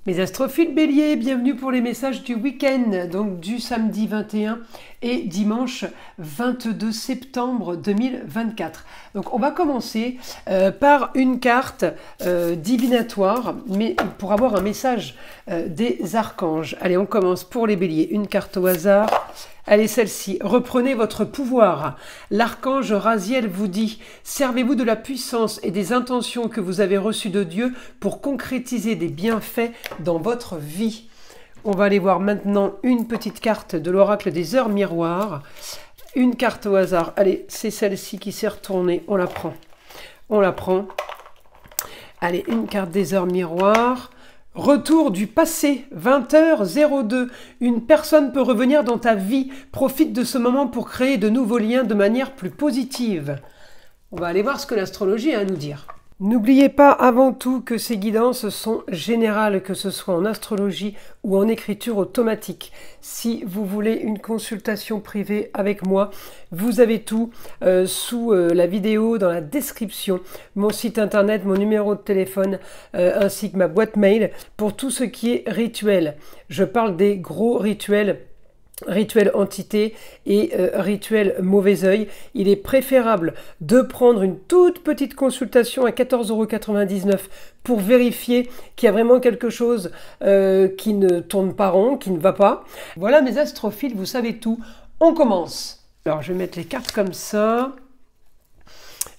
Mes astrophiles béliers, bienvenue pour les messages du week-end, donc du samedi 21 et dimanche 22 septembre 2024. Donc on va commencer par une carte divinatoire, mais pour avoir un message des archanges. Allez, on commence pour les béliers, une carte au hasard. Allez, celle-ci, reprenez votre pouvoir. L'archange Raziel vous dit, servez-vous de la puissance et des intentions que vous avez reçues de Dieu pour concrétiser des bienfaits dans votre vie. On va aller voir maintenant une petite carte de l'oracle des heures miroirs. Une carte au hasard. Allez, c'est celle-ci qui s'est retournée. On la prend. On la prend. Allez, une carte des heures miroirs. Retour du passé, 20h02. Une personne peut revenir dans ta vie. Profite de ce moment pour créer de nouveaux liens de manière plus positive. On va aller voir ce que l'astrologie a à nous dire. N'oubliez pas avant tout que ces guidances sont générales, que ce soit en astrologie ou en écriture automatique. Si vous voulez une consultation privée avec moi, vous avez tout sous la vidéo, dans la description, mon site internet, mon numéro de téléphone, ainsi que ma boîte mail pour tout ce qui est rituel. Je parle des gros rituels. Rituel entité et rituel mauvais œil. Il est préférable de prendre une toute petite consultation à 14,99 € pour vérifier qu'il y a vraiment quelque chose qui ne tourne pas rond, qui ne va pas. Voilà mes astrophiles, vous savez tout. On commence. Alors je vais mettre les cartes comme ça.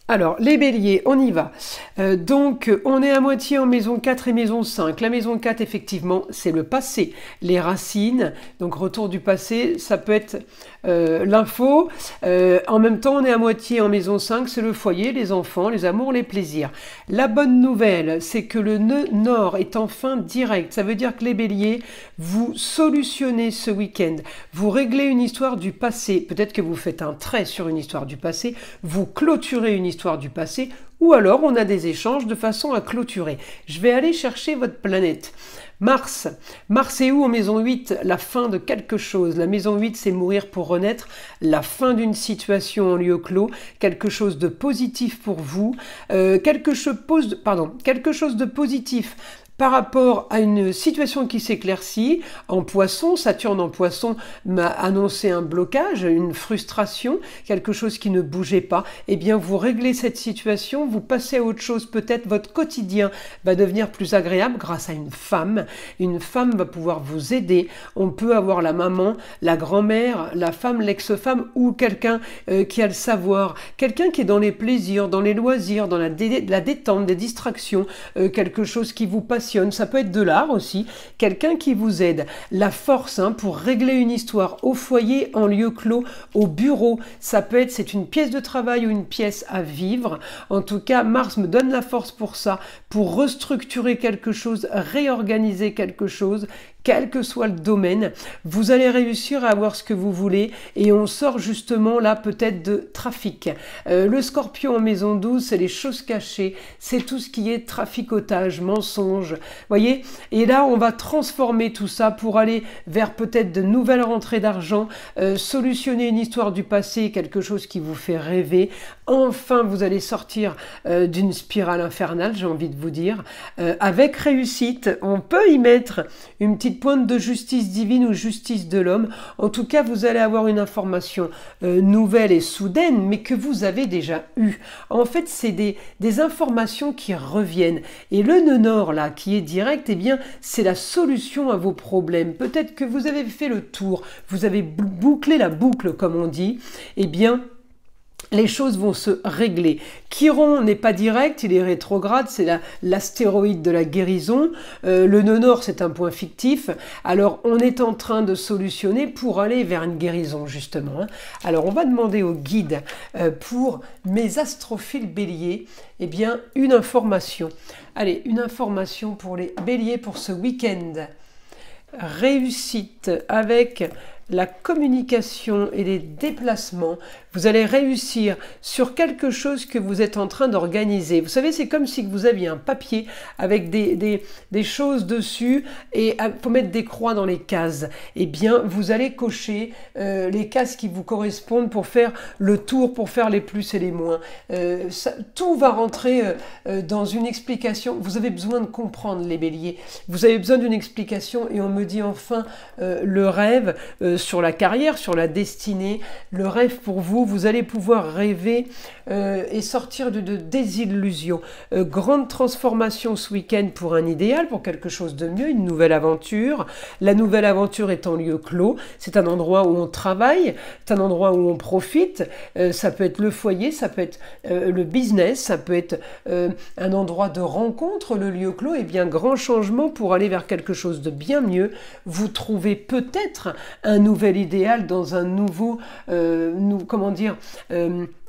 Alors, les béliers, on y va. Donc, on est à moitié en maison 4 et maison 5. La maison 4, effectivement, c'est le passé, les racines. Donc, retour du passé, ça peut être l'info. En même temps, on est à moitié en maison 5, c'est le foyer, les enfants, les amours, les plaisirs. La bonne nouvelle, c'est que le nœud nord est enfin direct. Ça veut dire que les béliers, vous solutionnez ce week-end. Vous réglez une histoire du passé. Peut-être que vous faites un trait sur une histoire du passé. Vous clôturez une histoire du passé, ou alors on a des échanges de façon à clôturer. Je vais aller chercher votre planète. Mars. Mars est où en maison 8? La fin de quelque chose. La maison 8, c'est mourir pour renaître. La fin d'une situation en lieu clos. Quelque chose de positif pour vous. Quelque chose de positif par rapport à une situation qui s'éclaircit. En poisson, Saturne en poisson m'a annoncé un blocage, une frustration, quelque chose qui ne bougeait pas. Eh bien, vous réglez cette situation, vous passez à autre chose. Peut-être votre quotidien va devenir plus agréable grâce à une femme. Une femme va pouvoir vous aider. On peut avoir la maman, la grand-mère, la femme, l'ex-femme ou quelqu'un qui a le savoir. Quelqu'un qui est dans les plaisirs, dans les loisirs, dans la détente, des distractions, quelque chose qui vous passe. Ça peut être de l'art aussi, quelqu'un qui vous aide. La force pour régler une histoire au foyer, en lieu clos, au bureau, ça peut être, c'est une pièce de travail ou une pièce à vivre. En tout cas, Mars me donne la force pour ça, pour restructurer quelque chose, réorganiser quelque chose, quel que soit le domaine, vous allez réussir à avoir ce que vous voulez et on sort justement là peut-être de trafic. Le Scorpion en maison 12, c'est les choses cachées, c'est tout ce qui est traficotage, mensonge, voyez. Et là, on va transformer tout ça pour aller vers peut-être de nouvelles rentrées d'argent, solutionner une histoire du passé, quelque chose qui vous fait rêver. Enfin, vous allez sortir d'une spirale infernale, j'ai envie de vous dire, avec réussite. On peut y mettre une petite pointe de justice divine ou justice de l'homme. En tout cas, vous allez avoir une information nouvelle et soudaine, mais que vous avez déjà eue. En fait, c'est des informations qui reviennent. Et le nœud nord, là, qui est direct, eh bien, c'est la solution à vos problèmes. Peut-être que vous avez fait le tour, vous avez bouclé la boucle, comme on dit. Eh bien, les choses vont se régler. Chiron n'est pas direct, il est rétrograde, c'est l'astéroïde de la guérison. Le nœud nord, c'est un point fictif. Alors, on est en train de solutionner pour aller vers une guérison, justement. Alors, on va demander au guide pour mes astrophiles béliers, eh bien, une information. Allez, une information pour les béliers pour ce week-end. Réussite avec la communication et les déplacements. Vous allez réussir sur quelque chose que vous êtes en train d'organiser. Vous savez, c'est comme si vous aviez un papier avec des choses dessus et pour mettre des croix dans les cases. Eh bien, vous allez cocher les cases qui vous correspondent pour faire le tour, pour faire les plus et les moins. Tout va rentrer dans une explication. Vous avez besoin de comprendre les béliers. Vous avez besoin d'une explication et on me dit enfin le rêve sur la carrière, sur la destinée. Le rêve pour vous, vous allez pouvoir rêver et sortir de désillusion. Grande transformation ce week-end pour un idéal, pour quelque chose de mieux, une nouvelle aventure. La nouvelle aventure est en lieu clos. C'est un endroit où on travaille, c'est un endroit où on profite. Ça peut être le foyer, ça peut être le business, ça peut être un endroit de rencontre, le lieu clos. Et bien, grand changement pour aller vers quelque chose de bien mieux. Vous trouvez peut-être un nouvel idéal dans un nouveau,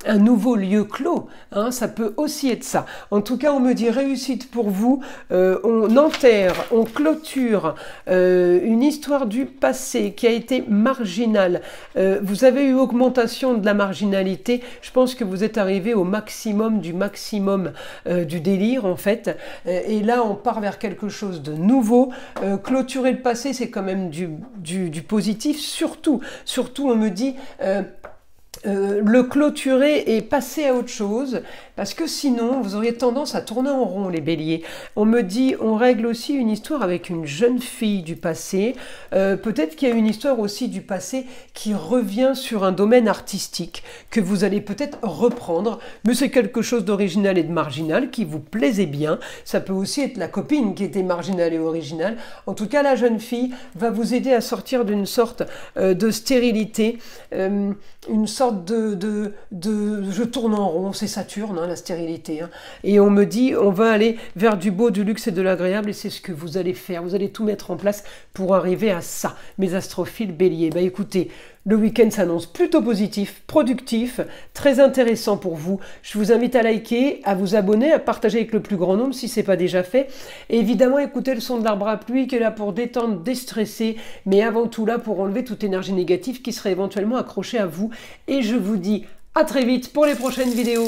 un nouveau lieu clos. Hein, ça peut aussi être ça. En tout cas, on me dit réussite pour vous. On enterre, on clôture une histoire du passé qui a été marginale. Vous avez eu augmentation de la marginalité. Je pense que vous êtes arrivé au maximum du délire en fait. Et là, on part vers quelque chose de nouveau. Clôturer le passé, c'est quand même du positif. Surtout, on me dit... le clôturer et passer à autre chose, parce que sinon vous auriez tendance à tourner en rond les béliers. On me dit, on règle aussi une histoire avec une jeune fille du passé, peut-être qu'il y a une histoire aussi du passé qui revient sur un domaine artistique, que vous allez peut-être reprendre, mais c'est quelque chose d'original et de marginal qui vous plaisait bien. Ça peut aussi être la copine qui était marginale et originale. En tout cas, la jeune fille va vous aider à sortir d'une sorte de stérilité, une sorte je tourne en rond, c'est Saturne, hein, la stérilité. Hein. Et on me dit, on va aller vers du beau, du luxe et de l'agréable, et c'est ce que vous allez faire. Vous allez tout mettre en place pour arriver à ça, mes astrophiles béliers. Bah écoutez, le week-end s'annonce plutôt positif, productif, très intéressant pour vous. Je vous invite à liker, à vous abonner, à partager avec le plus grand nombre si ce n'est pas déjà fait. Et évidemment, écoutez le son de l'arbre à pluie qui est là pour détendre, déstresser, mais avant tout là pour enlever toute énergie négative qui serait éventuellement accrochée à vous. Et je vous dis à très vite pour les prochaines vidéos.